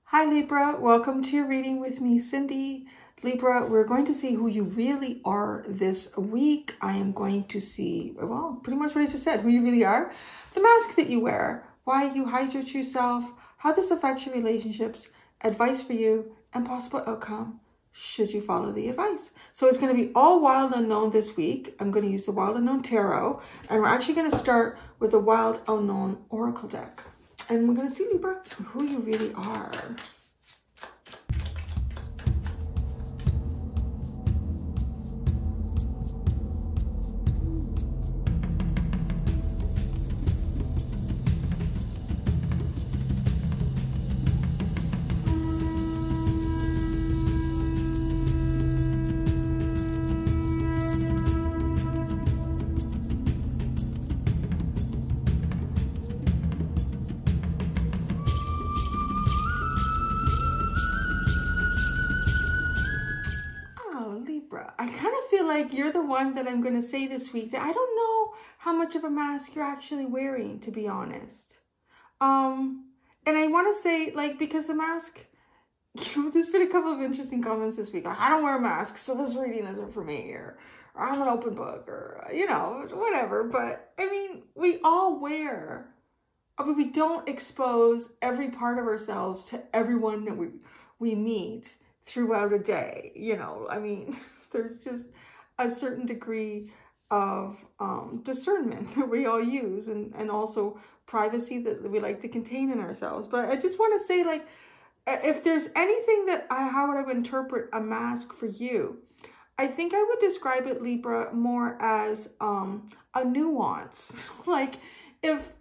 Hi Libra, welcome to your reading with me, Cindy. Libra, we're going to see who you really are this week. I am going to see, well, pretty much what I just said, who you really are, the mask that you wear, why you hide your true self, how this affects your relationships, advice for you, and possible outcome should you follow the advice. So it's going to be all Wild Unknown this week. I'm going to use the Wild Unknown Tarot, and we're actually going to start with the Wild Unknown Oracle deck. And we're going to see, Libra, who you really are. I kind of feel like you're the one that I'm going to say this week that I don't know how much of a mask you're actually wearing, to be honest. And I want to say, like, because the mask, you know, there's been a couple of interesting comments this week. Like, I don't wear a mask, so this reading isn't for me, or I'm an open book, or, you know, whatever. But, I mean, we all wear, I mean, we don't expose every part of ourselves to everyone that we meet throughout a day, you know. I mean, there's just a certain degree of discernment that we all use, and also privacy that we like to contain in ourselves. But I just want to say, like, if there's anything that how would I interpret a mask for you, I think I would describe it, Libra, more as a nuance. Like, if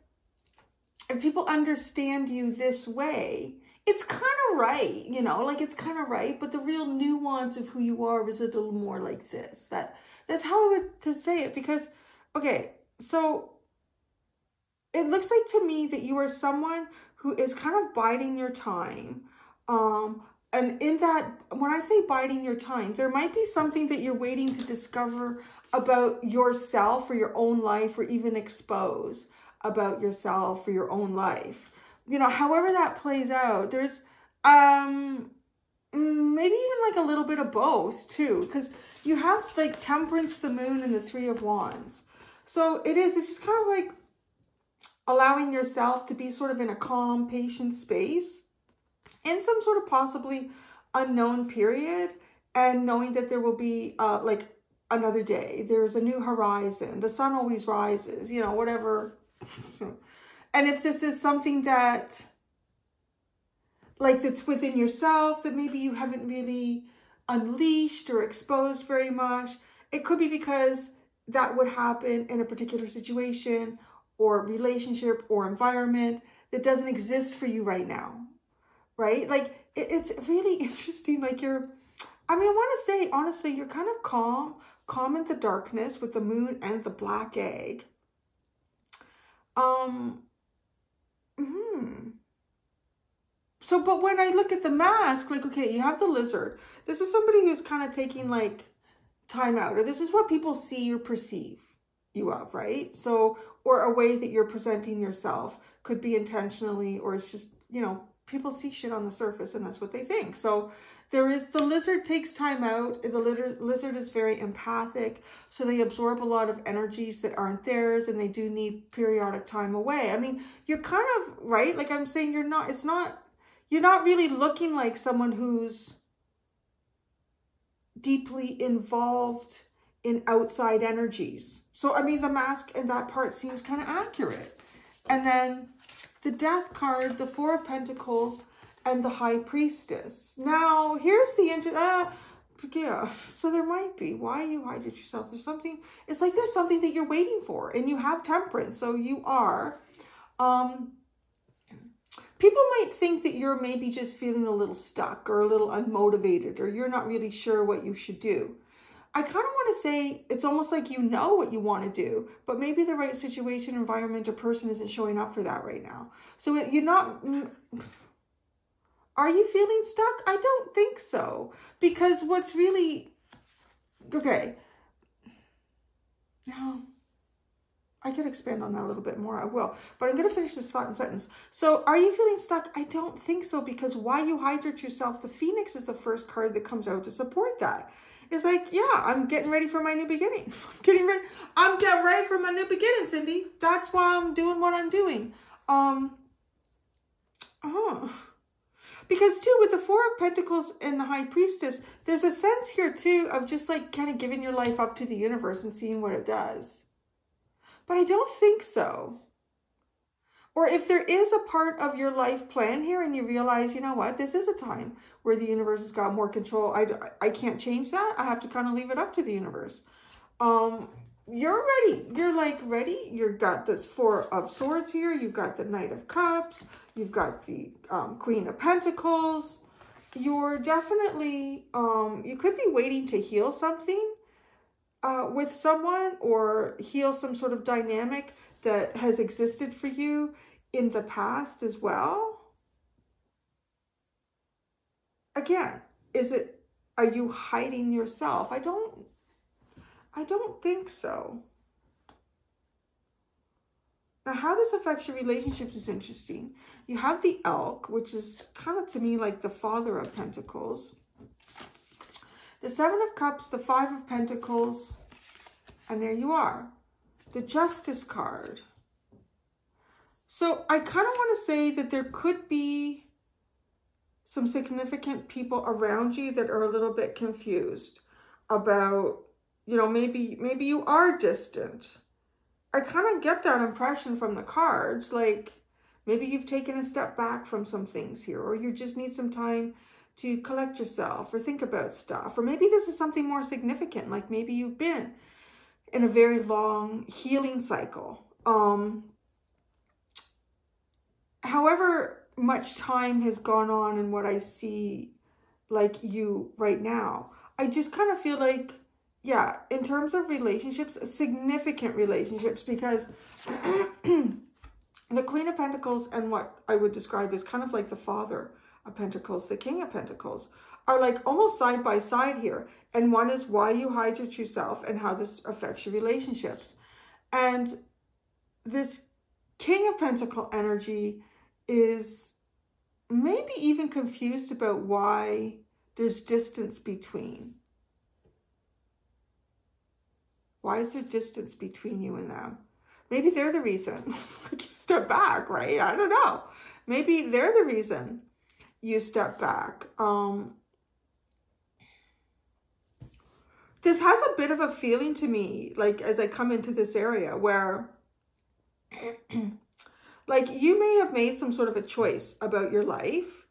people understand you this way, it's kind of right, you know, like it's kind of right, but the real nuance of who you are is a little more like this. That's how I would to say it, because, okay, so it looks like to me that you are someone who is kind of biding your time. And in that, when I say biding your time, there might be something that you're waiting to discover about yourself or your own life, or even expose about yourself or your own life. You know, however that plays out, there's maybe even like a little bit of both too, because you have like Temperance, the Moon, and the Three of Wands. So it's just kind of like allowing yourself to be sort of in a calm, patient space in some sort of possibly unknown period, and knowing that there will be like another day. There's a new horizon. The sun always rises, you know, whatever. And if this is something that, like, that's within yourself that maybe you haven't really unleashed or exposed very much, it could be because that would happen in a particular situation or relationship or environment that doesn't exist for you right now, right? Like, it's really interesting. Like, I want to say, honestly, you're kind of calm in the darkness with the Moon and the Black Egg. So, but when I look at the mask, like, okay, you have the Lizard. This is somebody who's kind of taking like time out, or this is what people see or perceive you of, right? So, or a way that you're presenting yourself could be intentionally, or it's just, you know, people see shit on the surface and that's what they think. So there is, the Lizard takes time out. The lizard is very empathic, so they absorb a lot of energies that aren't theirs, and they do need periodic time away. I mean, you're kind of, right? Like I'm saying, you're not really looking like someone who's deeply involved in outside energies. So, I mean, the mask and that part seems kind of accurate. And then the Death card, the Four of Pentacles, and the High Priestess. Now, here's the yeah, so there might be, why you hide it yourself. There's something, it's like there's something that you're waiting for, and you have Temperance, so you are, people might think that you're maybe just feeling a little stuck or a little unmotivated, or you're not really sure what you should do. I kind of want to say it's almost like you know what you want to do, but maybe the right situation, environment, or person isn't showing up for that right now. So you're not... Are you feeling stuck? I don't think so. Because what's really... Okay. No. I could expand on that a little bit more. I will. But I'm going to finish this thought and sentence. So are you feeling stuck? I don't think so, because why you hydrate yourself? The Phoenix is the first card that comes out to support that. It's like, yeah, I'm getting ready for my new beginning. I'm getting ready for my new beginning, Cindy. That's why I'm doing what I'm doing. Because too, with the Four of Pentacles and the High Priestess, there's a sense here too of just like kind of giving your life up to the universe and seeing what it does. But I don't think so. Or if there is a part of your life plan here and you realize, you know what, this is a time where the universe has got more control. I can't change that. I have to kind of leave it up to the universe. You're ready. You're like ready. You've got this Four of Swords here. You've got the Knight of Cups. You've got the Queen of Pentacles. You're definitely, you could be waiting to heal something with someone, or heal some sort of dynamic that has existed for you in the past as well. Again, are you hiding yourself? I don't think so. Now, how this affects your relationships is interesting. You have the Elk, which is kind of to me like the Father of Pentacles. The Seven of Cups, the Five of Pentacles, and there you are. The Justice card. So I kind of want to say that there could be some significant people around you that are a little bit confused about, you know, maybe you are distant. I kind of get that impression from the cards. Like maybe you've taken a step back from some things here, or you just need some time to collect yourself or think about stuff. Or maybe this is something more significant. Like maybe you've been in a very long healing cycle. However much time has gone on in what I see like you right now, I just kind of feel like, yeah, in terms of relationships, significant relationships, because the Queen of Pentacles and what I would describe as kind of like the Father of Pentacles, the King of Pentacles, are like almost side by side here. And one is why you hydrate yourself and how this affects your relationships. And this King of Pentacle energy is maybe even confused about why there's distance between. Why is there distance between you and them? Maybe they're the reason. Like you step back, right? I don't know. Maybe they're the reason you step back. This has a bit of a feeling to me, like as I come into this area where like you may have made some sort of a choice about your life.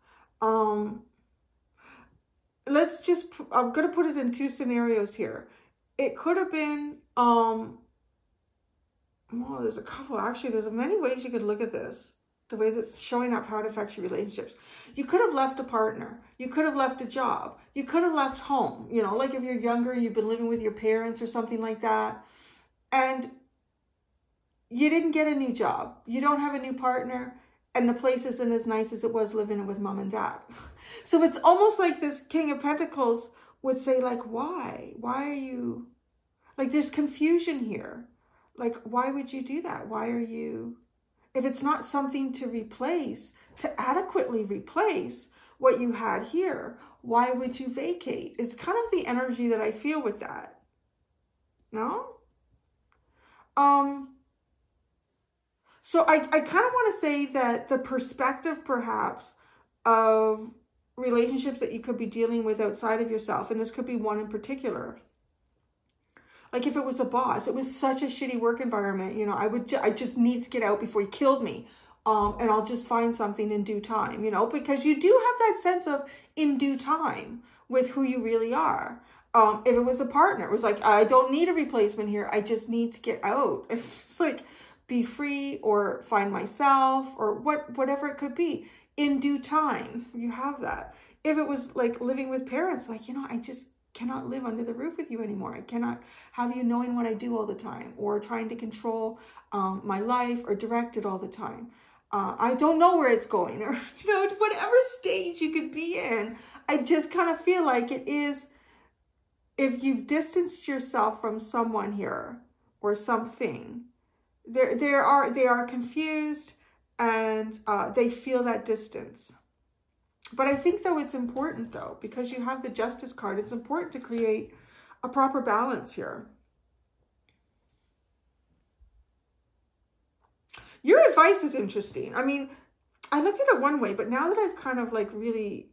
Let's just, I'm going to put it in two scenarios here. It could have been, well, there's a couple, actually, there's many ways you could look at this. The way that's showing up how it affects your relationships. You could have left a partner. You could have left a job. You could have left home. You know, like if you're younger, you've been living with your parents or something like that. And you didn't get a new job. You don't have a new partner. And the place isn't as nice as it was living with mom and dad. So it's almost like this King of Pentacles would say like, why? Why are you, like there's confusion here. Like, why would you do that? Why are you, if it's not something to replace, to adequately replace what you had here, why would you vacate? It's kind of the energy that I feel with that. No? So I kind of want to say that the perspective perhaps of relationships that you could be dealing with outside of yourself, and this could be one in particular. Like if it was a boss, it was such a shitty work environment, you know, I just need to get out before he killed me. And I'll just find something in due time, you know, because you do have that sense of in due time with who you really are. If it was a partner, it was like, I don't need a replacement here. I just need to get out. It's just like be free or find myself or whatever it could be. In due time, you have that. If it was like living with parents, like, you know, I just cannot live under the roof with you anymore. I cannot have you knowing what I do all the time or trying to control my life or direct it all the time. I don't know where it's going, or, you know, whatever stage you could be in. I just kind of feel like it is, if you've distanced yourself from someone here or something, they are confused, and they feel that distance. But I think, though, it's important, though, because you have the Justice card, it's important to create a proper balance here. Your advice is interesting. I mean, I looked at it one way, but now that I've kind of like really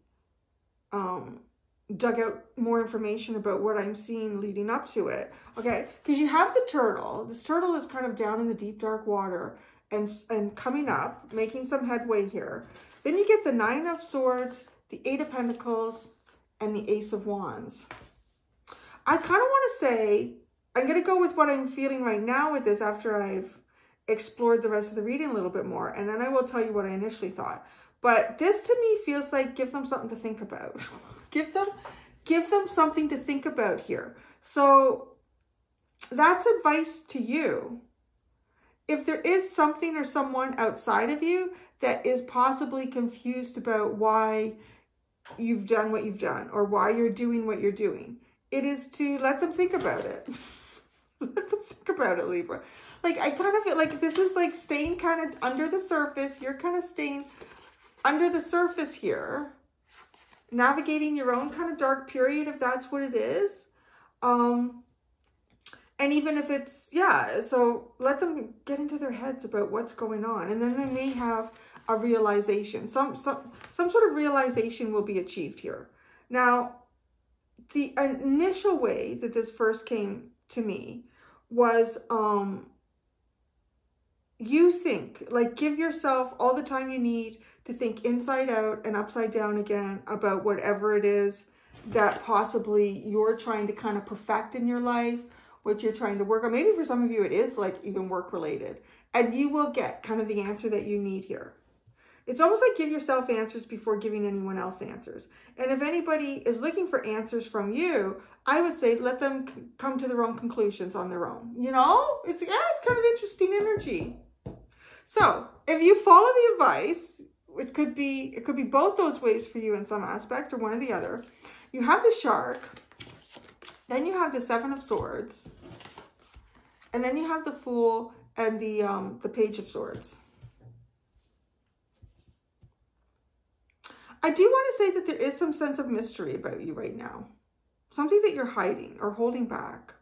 dug out more information about what I'm seeing leading up to it. Okay, because you have the turtle. This turtle is kind of down in the deep, dark water and coming up, making some headway here. Then you get the Nine of Swords, the Eight of Pentacles, and the Ace of Wands. I kind of want to say, I'm going to go with what I'm feeling right now with this after I've explored the rest of the reading a little bit more, and then I will tell you what I initially thought. But this to me feels like give them something to think about. give them something to think about here. So that's advice to you. If there is something or someone outside of you that is possibly confused about why you've done what you've done or why you're doing what you're doing, it is to let them think about it. Let them think about it, Libra. Like, I kind of feel like this is like staying kind of under the surface. You're kind of staying under the surface here, navigating your own kind of dark period, if that's what it is. And even if it's, yeah, so let them get into their heads about what's going on. And then they may have a realization. Some sort of realization will be achieved here. Now, the initial way that this first came to me was, you think, like, give yourself all the time you need to think inside out and upside down again about whatever it is that possibly you're trying to kind of perfect in your life, what you're trying to work on. Maybe for some of you it is like even work related, and you will get kind of the answer that you need here. It's almost like give yourself answers before giving anyone else answers. And if anybody is looking for answers from you, I would say let them come to their own conclusions on their own. You know, it's kind of interesting energy. So if you follow the advice, it could be both those ways for you in some aspect or one or the other. You have the Shark, then you have the Seven of Swords, and then you have the Fool and the Page of Swords. I do want to say that there is some sense of mystery about you right now. Something that you're hiding or holding back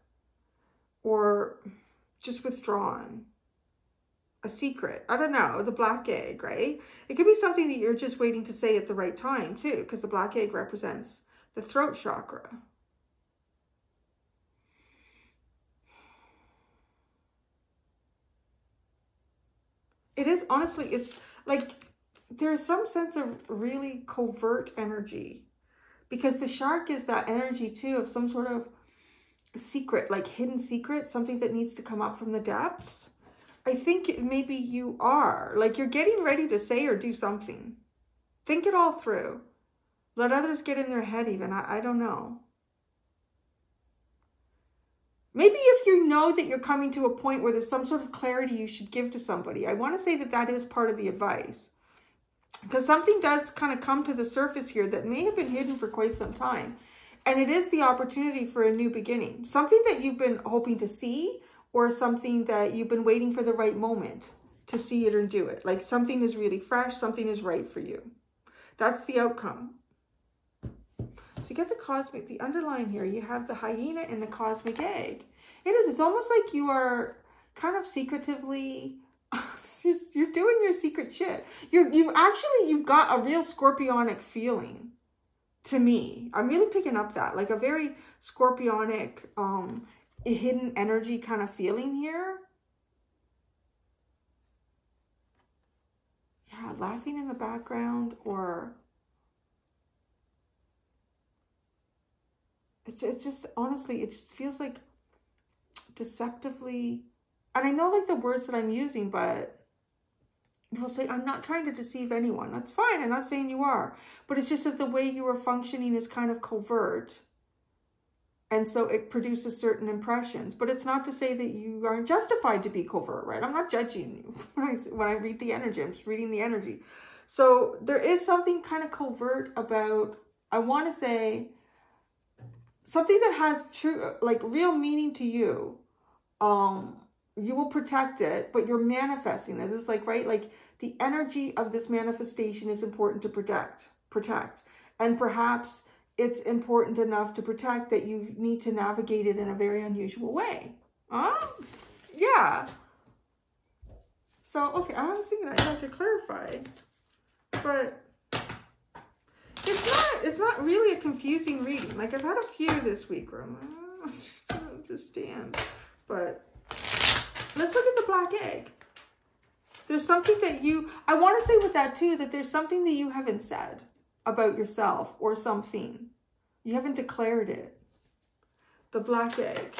or just withdrawn. A secret. I don't know. The black egg, right? It could be something that you're just waiting to say at the right time too, because the black egg represents the throat chakra. It is, honestly, it's like there's some sense of really covert energy, because the shark is that energy too of some sort of secret, like hidden secret, something that needs to come up from the depths. I think maybe you are, like you're getting ready to say or do something. Think it all through. Let others get in their head even. I don't know. Maybe if you know that you're coming to a point where there's some sort of clarity you should give to somebody, I want to say that that is part of the advice. Because something does kind of come to the surface here that may have been hidden for quite some time. And it is the opportunity for a new beginning. Something that you've been hoping to see, or something that you've been waiting for the right moment to see it or do it. Like something is really fresh, something is right for you. That's the outcome. So you get the cosmic, the underline here, you have the hyena and the cosmic egg. It is, it's almost like you are kind of secretively, you're doing your secret shit. You've got a real scorpionic feeling to me. I'm really picking up that, like a very scorpionic, hidden energy kind of feeling here. Yeah, laughing in the background, or it's just, honestly, it just feels like deceptively, and I know like the words that I'm using, but people say, I'm not trying to deceive anyone. That's fine. I'm not saying you are, but it's just that the way you are functioning is kind of covert. And so it produces certain impressions, but it's not to say that you aren't justified to be covert, right? I'm not judging you when I read the energy. I'm just reading the energy. So there is something kind of covert about, I want to say, something that has true, like real meaning to you. you will protect it, but you're manifesting it. It's like, right? Like the energy of this manifestation is important to protect. And perhaps it's important enough to protect that you need to navigate it in a very unusual way. Yeah. So, okay, I was thinking I'd like to clarify, but it's not really a confusing reading. Like I've had a few this week where I'm like, I just don't understand. But let's look at the black egg. There's something that I want to say with that too, that there's something that you haven't said about yourself or something. You haven't declared it. The black egg.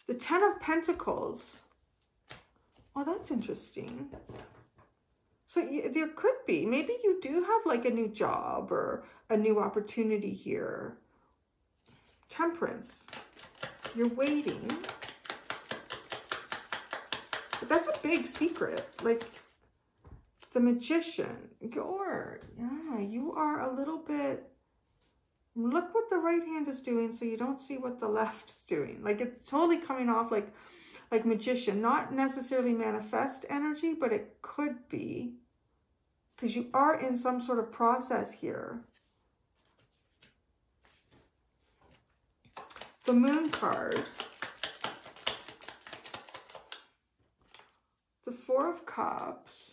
The 10 of Pentacles. Oh, that's interesting. So there could be, maybe you do have like a new job or a new opportunity here. Temperance. You're waiting. But that's a big secret. Like the Magician. You are a little bit, look what the right hand is doing so you don't see what the left is doing. Like it's totally coming off like Magician. Not necessarily manifest energy, but it could be. Because you are in some sort of process here. The Moon card. The Four of Cups.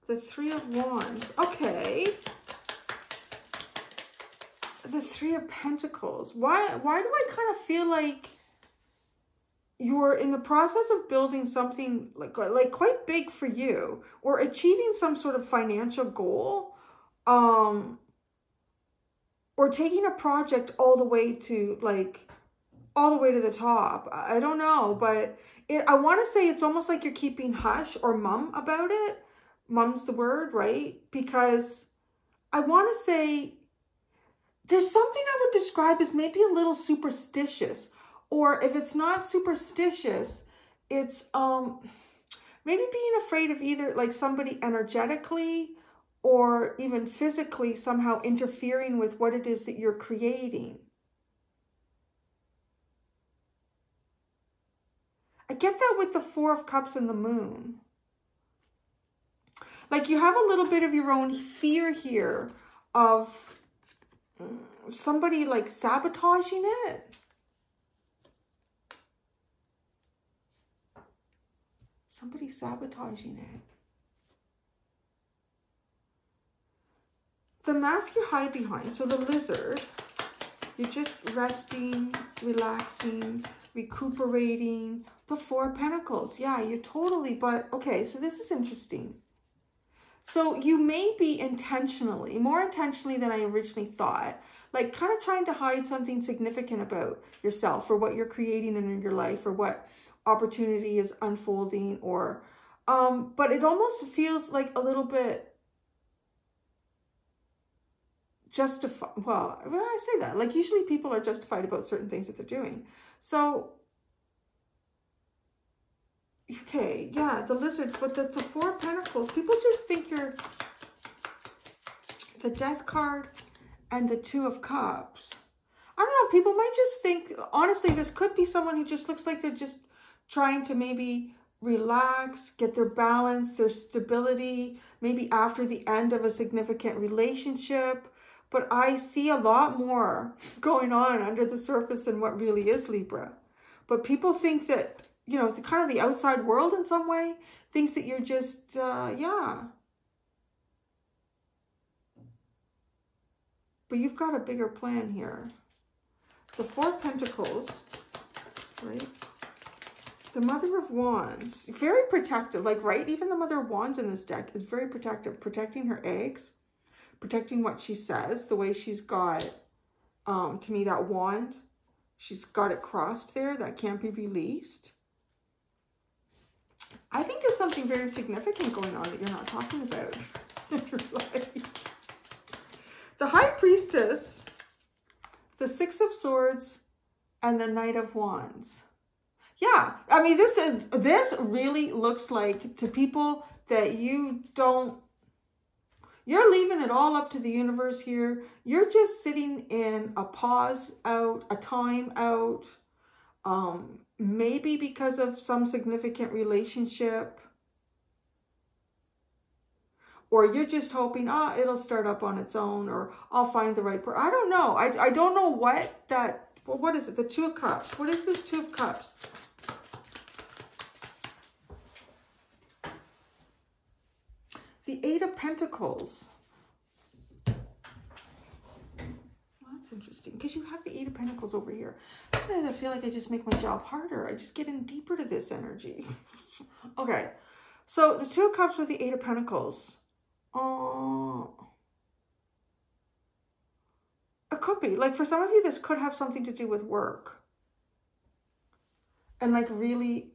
The Three of Wands. Okay. The Three of Pentacles. Why do I kind of feel like you're in the process of building something like quite big for you, or achieving some sort of financial goal, or taking a project all the way to the top. I don't know, but I want to say it's almost like you're keeping hush or mum about it. Mum's the word, right? Because I want to say there's something I would describe as maybe a little superstitious. Or if it's not superstitious, it's maybe being afraid of either like somebody energetically or even physically somehow interfering with what it is that you're creating. I get that with the Four of Cups and the Moon. Like you have a little bit of your own fear here of somebody like sabotaging it. Somebody sabotaging it. The mask you hide behind. So the Lizard, you're just resting, relaxing, recuperating. The Four of Pentacles. Yeah, you're totally, but okay, so this is interesting. So you may be intentionally, more intentionally than I originally thought, like kind of trying to hide something significant about yourself or what you're creating in your life or what opportunity is unfolding, or but it almost feels like a little bit justified. Well, I say that, like usually people are justified about certain things that they're doing. So okay, yeah, the Lizard, but the Four of Pentacles, people just think you're the Death card and the Two of Cups. I don't know, people might just think, honestly, this could be someone who just looks like they're just trying to maybe relax, get their balance, their stability, maybe after the end of a significant relationship. But I see a lot more going on under the surface than what really is Libra. But people think that, you know, kind of the outside world in some way thinks that you're just, yeah. But you've got a bigger plan here. The Four of Pentacles, right? The Mother of Wands, very protective, like, right? Even the Mother of Wands in this deck is very protective, protecting her eggs, protecting what she says, the way she's got, to me, that wand, she's got it crossed there, that can't be released. I think there's something very significant going on that you're not talking about in your life. The High Priestess, the Six of Swords, and the Knight of Wands. Yeah, I mean, this really looks like, to people that you don't, You're leaving it all up to the universe here. You're just sitting in a pause out, a time out, maybe because of some significant relationship. Or you're just hoping, oh, it'll start up on its own, or I'll find the right person. I don't know. I don't know what that, well, what is it? The Two of Cups. What is this Two of Cups? The Eight of Pentacles. Well, that's interesting because you have the Eight of Pentacles over here. Sometimes I feel like I just make my job harder. I just get in deeper to this energy. Okay. So the Two of Cups with the Eight of Pentacles. Oh, it could be. Like for some of you, this could have something to do with work. And like really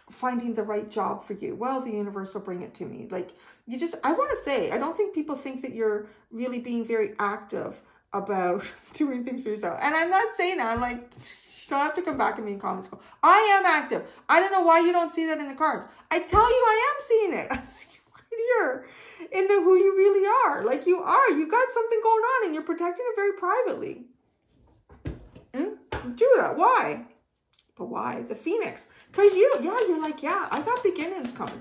finding the right job for you. Well, the universe will bring it to me. Like you just, I want to say, I don't think people think that you're really being very active about doing things for yourself. And I'm not saying that. I'm like, you don't have to come back to me in comments. Go, I am active. I don't know why you don't see that in the cards. I tell you, I am seeing it. I see it right here into who you really are. Like you are. You got something going on and you're protecting it very privately. Do that. Why? But why? The Phoenix. Because you're like, yeah, I got beginnings coming.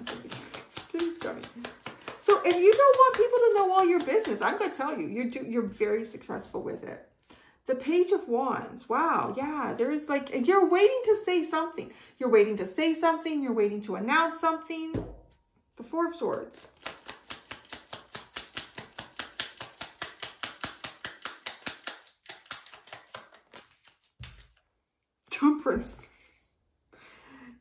Beginnings coming. So if you don't want people to know all your business, I'm going to tell you, you're very successful with it. The Page of Wands. Wow. Yeah. There is like, you're waiting to say something. You're waiting to say something. You're waiting to announce something. The Four of Swords. Temperance.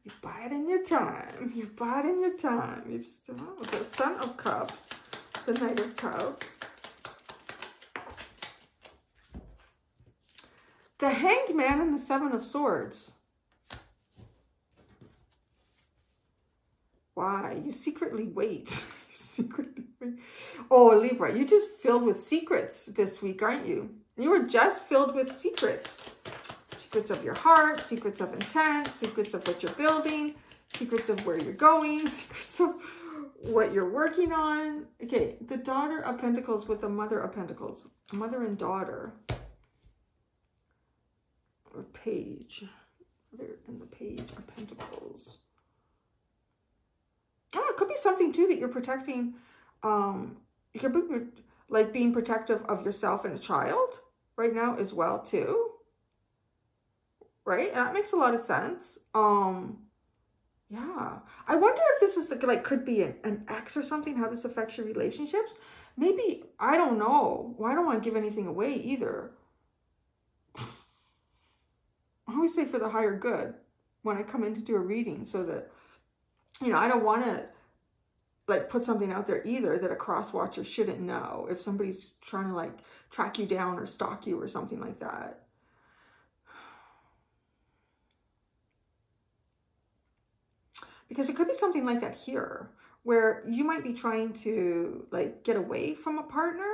You buy it in your time. You buy it in your time. You just, oh, the Sun of Cups. The Knight of Cups. The Hanged Man and the Seven of Swords. Why? You secretly wait. You secretly wait. Oh, Libra, you're just filled with secrets this week, aren't you? You were just filled with secrets. Secrets of your heart, secrets of intent, secrets of what you're building, secrets of where you're going, secrets of what you're working on. Okay, the Daughter of Pentacles with the Mother of Pentacles. Mother and daughter. Or Page. Mother and the Page of Pentacles. Oh, it could be something too that you're protecting. You could be like being protective of yourself and a child right now as well too. Right? And that makes a lot of sense. Yeah. I wonder if this is like could be an ex or something, how this affects your relationships. Maybe, I don't know. Well, I don't want to give anything away either. I always say for the higher good when I come in to do a reading so that, you know, I don't want to like put something out there either that a cross watcher shouldn't know if somebody's trying to like track you down or stalk you or something like that. Because it could be something like that here, where you might be trying to like get away from a partner,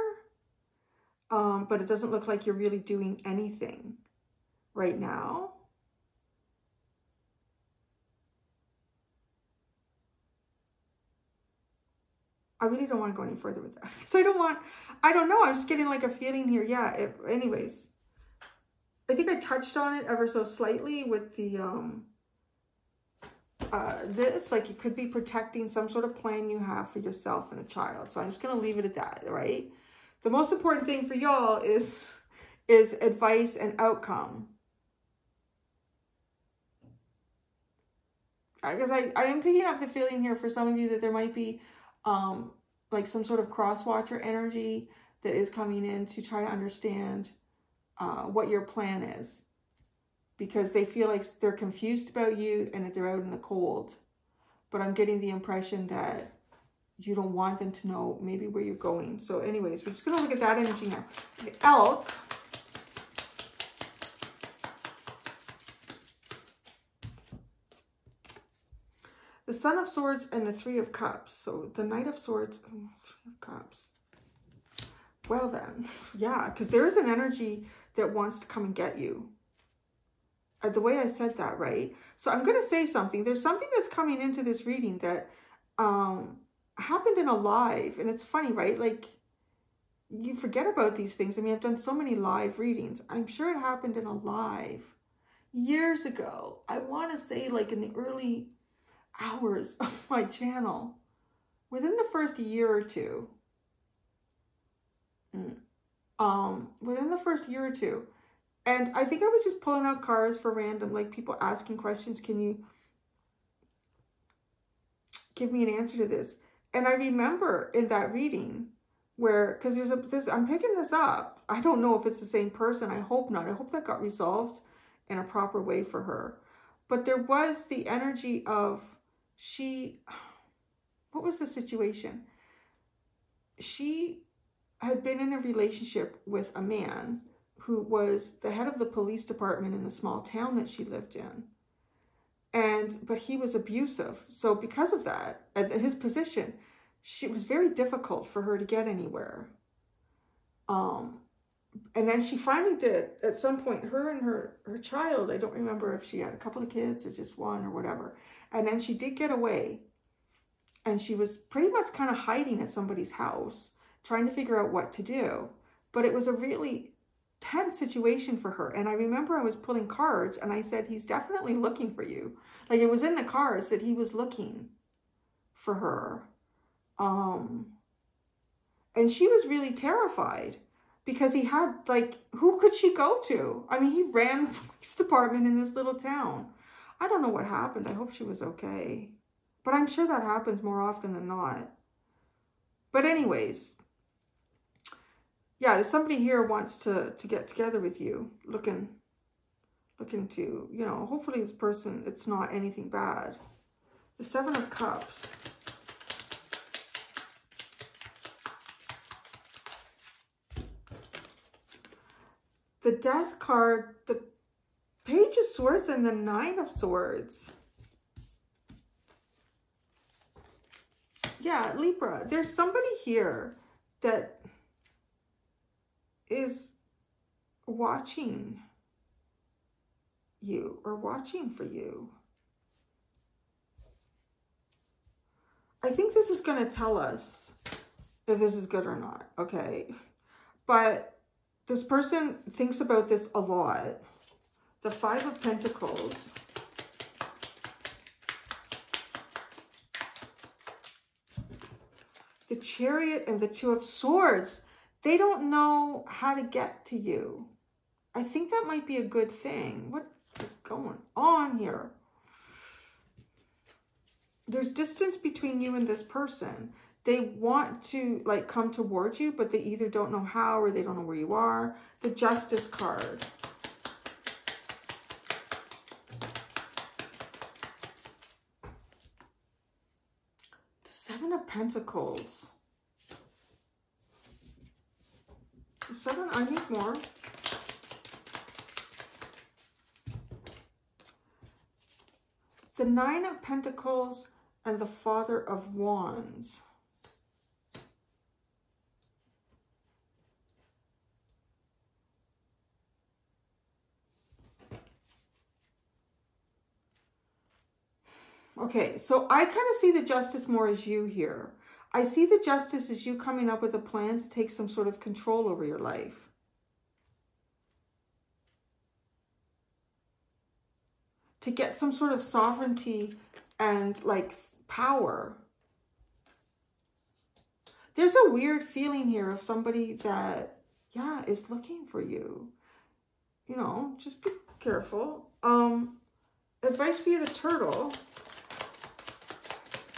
but it doesn't look like you're really doing anything right now. I really don't want to go any further with that. So I don't know. I'm just getting like a feeling here. Yeah. Anyways, I think I touched on it ever so slightly with the, this, like you could be protecting some sort of plan you have for yourself and a child. So I'm just going to leave it at that, right? The most important thing for y'all is advice and outcome. Because I am picking up the feeling here for some of you that there might be like some sort of cross-watcher energy that is coming in to try to understand what your plan is. Because they feel like they're confused about you and that they're out in the cold. But I'm getting the impression that you don't want them to know maybe where you're going. So anyways, we're just going to look at that energy now. The Elk. The Son of Swords and the Three of Cups. So the Knight of Swords and Three of Cups. Well then, yeah, because there is an energy that wants to come and get you. The way I said that, right? So I'm going to say something. There's something that's coming into this reading that happened in a live. And it's funny, right? Like you forget about these things. I mean, I've done so many live readings. I'm sure it happened in a live years ago. I want to say like in the early hours of my channel, within the first year or two. Within the first year or two. And I think I was just pulling out cards for random, like people asking questions. Can you give me an answer to this? And I remember in that reading where, because I'm picking this up. I don't know if it's the same person. I hope not. I hope that got resolved in a proper way for her. But there was the energy of what was the situation? She had been in a relationship with a man who was the head of the police department in the small town that she lived in. But he was abusive. So because of that, at his position, it was very difficult for her to get anywhere. And then she finally did, at some point, her and her child, I don't remember if she had a couple of kids or just one or whatever. And then she did get away. And she was pretty much kind of hiding at somebody's house, trying to figure out what to do. But it was a really tense situation for her. And I remember I was pulling cards and I said, he's definitely looking for you. Like it was in the cards that he was looking for her. And she was really terrified because he had, like, who could she go to? I mean, he ran the police department in this little town. I don't know what happened. I hope she was okay. But I'm sure that happens more often than not. But anyways, yeah, somebody here wants to get together with you, looking to, you know, hopefully this person, it's not anything bad. The Seven of Cups. The Death card, the Page of Swords, and the Nine of Swords. Yeah, Libra, there's somebody here that is watching you or watching for you. I think this is going to tell us if this is good or not, okay? But this person thinks about this a lot. The Five of Pentacles. The Chariot and the Two of Swords. They don't know how to get to you. I think that might be a good thing. What is going on here? There's distance between you and this person. They want to, like, come towards you, but they either don't know how or they don't know where you are. The Justice card. The Seven of Pentacles. The Seven, I need more. The Nine of Pentacles and the Father of Wands. Okay, so I kind of see the Justice more as you here. I see the Justice as you coming up with a plan to take some sort of control over your life. To get some sort of sovereignty and, like, power. There's a weird feeling here of somebody that, yeah, is looking for you. You know, just be careful. Advice for you, the Turtle.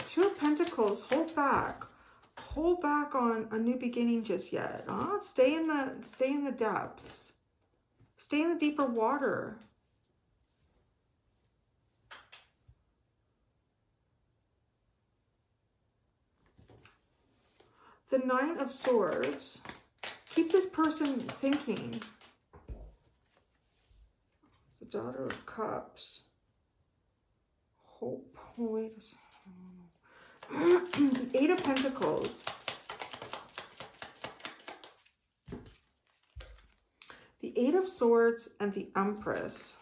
Two of Pentacles, hold back. Hold back on a new beginning just yet. Stay in the depths. Stay in the deeper water. The Nine of Swords. Keep this person thinking. The Daughter of Cups. Hope. Oh, wait a second. The Eight of Pentacles. The Eight of Swords and the Empress.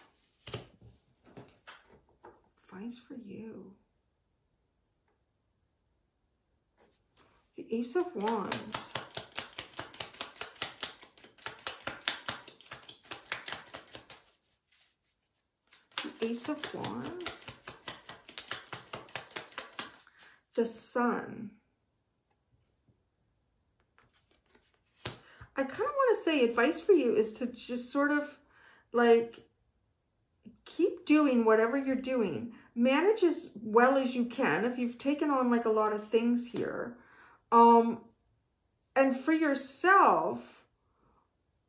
Advice for you. The Ace of Wands. Ace of Wands, the Sun. I kind of want to say advice for you is to just sort of like keep doing whatever you're doing. Manage as well as you can if you've taken on like a lot of things here. And for yourself,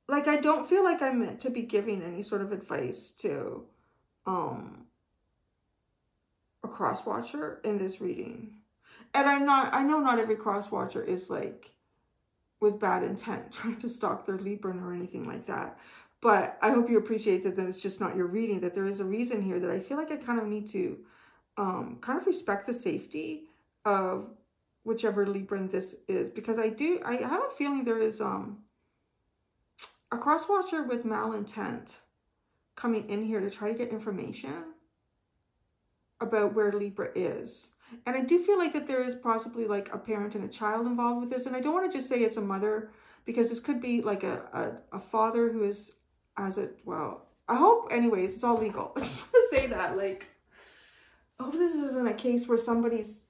like I don't feel like I'm meant to be giving any sort of advice to a cross watcher in this reading. And I know not every cross watcher is like with bad intent trying to stalk their Libra or anything like that. But I hope you appreciate that it's just not your reading, that there is a reason here that I feel like I kind of need to kind of respect the safety of whichever Libran this is. Because I have a feeling there is a cross watcher with malintent coming in here to try to get information about where Libra is. And I do feel like that there is possibly like a parent and a child involved with this. And I don't want to just say it's a mother, because this could be like a father who is well, I hope, anyways, it's all legal. I just want to say that, like, I hope this isn't a case where somebody's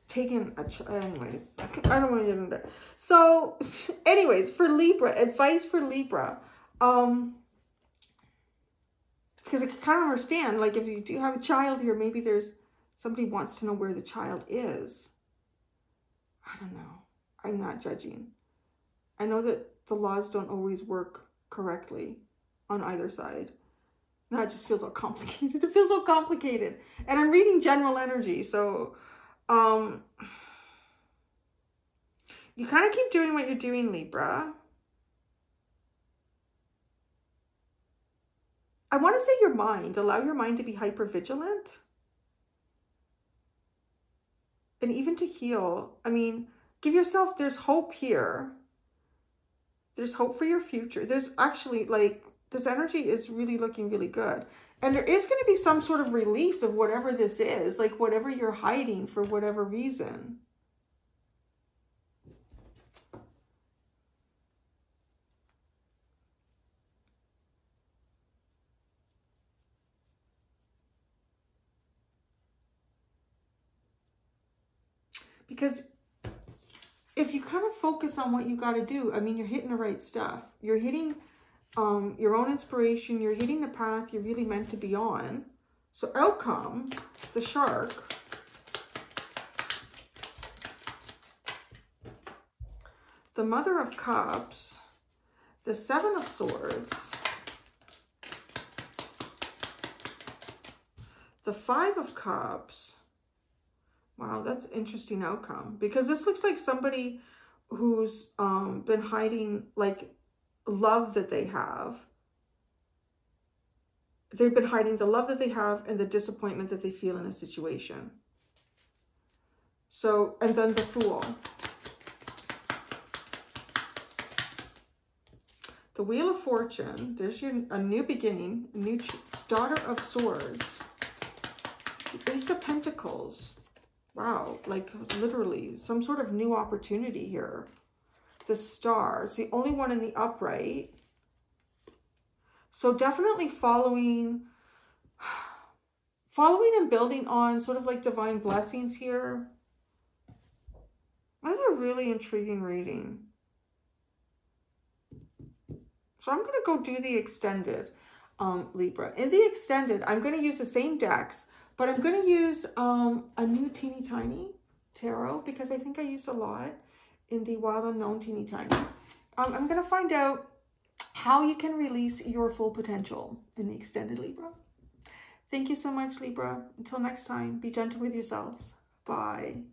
taken anyways, I don't want to get into that. So, anyways, for Libra, advice for Libra, because I can kind of understand, like, if you do have a child here, maybe there's somebody wants to know where the child is. I don't know. I'm not judging. I know that the laws don't always work correctly on either side. Now it just feels so complicated. It feels so complicated. And I'm reading general energy. So, you kind of keep doing what you're doing, Libra. I want to say your mind. Allow your mind to be hyper vigilant. And even to heal. I mean, give yourself, there's hope here. There's hope for your future. There's actually, like, this energy is really looking really good. And there is going to be some sort of release of whatever this is, like whatever you're hiding for whatever reason. Because if you kind of focus on what you got to do, I mean, you're hitting the right stuff. You're hitting your own inspiration. You're hitting the path you're really meant to be on. So outcome, the shark. The Mother of Cups. The Seven of Swords. The Five of Cups. Wow, that's interesting outcome. Because this looks like somebody who's been hiding, like, love that they have. They've been hiding the love that they have and the disappointment that they feel in a situation. So, and then the Fool. The Wheel of Fortune. There's a new beginning, a new Daughter of Swords. The Ace of Pentacles. Wow, like literally some sort of new opportunity here. The Star. It's the only one in the upright. So definitely following and building on sort of like divine blessings here. That's a really intriguing reading. So I'm going to go do the extended, Libra. In the extended, I'm going to use the same decks, but I'm going to use a new teeny tiny tarot because I think I used a lot in the Wild Unknown teeny tiny. I'm going to find out how you can release your full potential in the extended, Libra. Thank you so much, Libra. Until next time, be gentle with yourselves. Bye.